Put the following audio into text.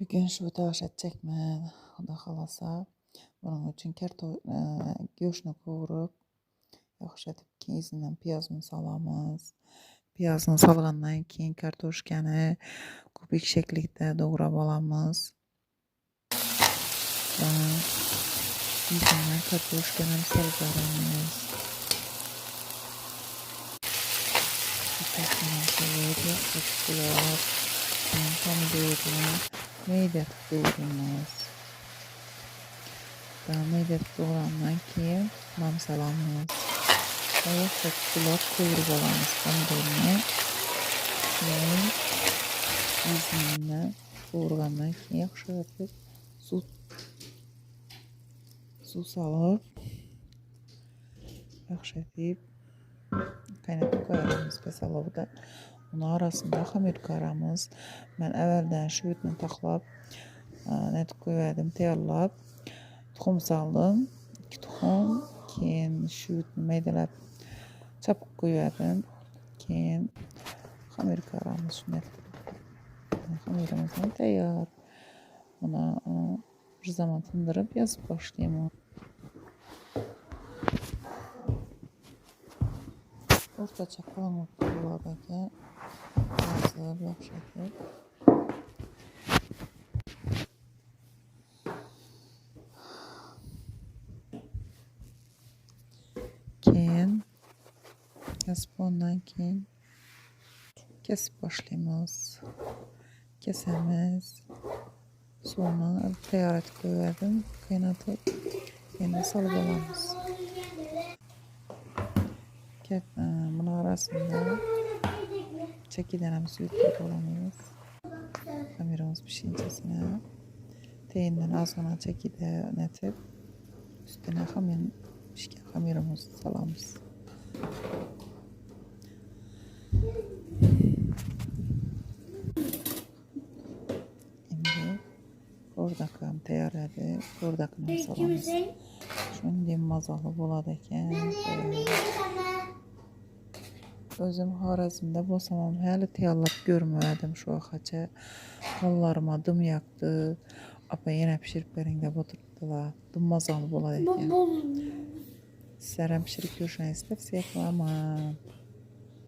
Bugün şu daşet çekmə, xuda xalasa. Bunun üçün göğsünü qovurup, yaxşı edib ki, izindən piyazını salamız. Piyazını salğandan keyin kartoşkanı kubik şəkildə doğrab alamız. Və izindən kartoşkanı salğaramız. Təkmən qoyub, yaxşı qulaq, pomidorunu, meydə doğrayımız. Meydə doğrandan keyin mamsalamız. Və yaxşı qulaq qoyurub alamız pomidorunu. Keyin izindən doğrandan keyin yaxşı edib su salıb, yaxşı edib qaynatıb qoyarımız pesalovda. Onun arasında xamir qaramız. Mən əvvəldən şüvütünü taxlab, qoyardım, təyarlab, tuxum saldım. 2 tuxum, keyin şüvütünü meydələb çapıq qoyardım. Keyin xamir qaramız. Xamirimizdən təyar. Ona bir zaman tındırıb yazıb başlayayım. Ortaca qalınlıq buladakı yazıb, yaxşı edib. Keyin yazıb ondan keyin kesib başlayımız. Kesəmiz. Sonra təyar etib qoyardım, qaynatıb yenə salıb alamız. Bunun arasında çəkidənəm süt qoyulamız. Xamirimiz pişincəsinə teyindən azğına çəkidə nətib üstünə pişkən xamirimizi salamız. İndi kordakam təyar edib, kordakını salamız. Şimdi mazalı buladəkən özüm Xorazmdə bolsam hələ təyarlab görmədim şu axaca. Mallarıma dım yaqdı. Apa yenə pişirib bərində oturdular. Dım mazalı buladəkən. Sizlərə pişirib görüşən istərsək, amma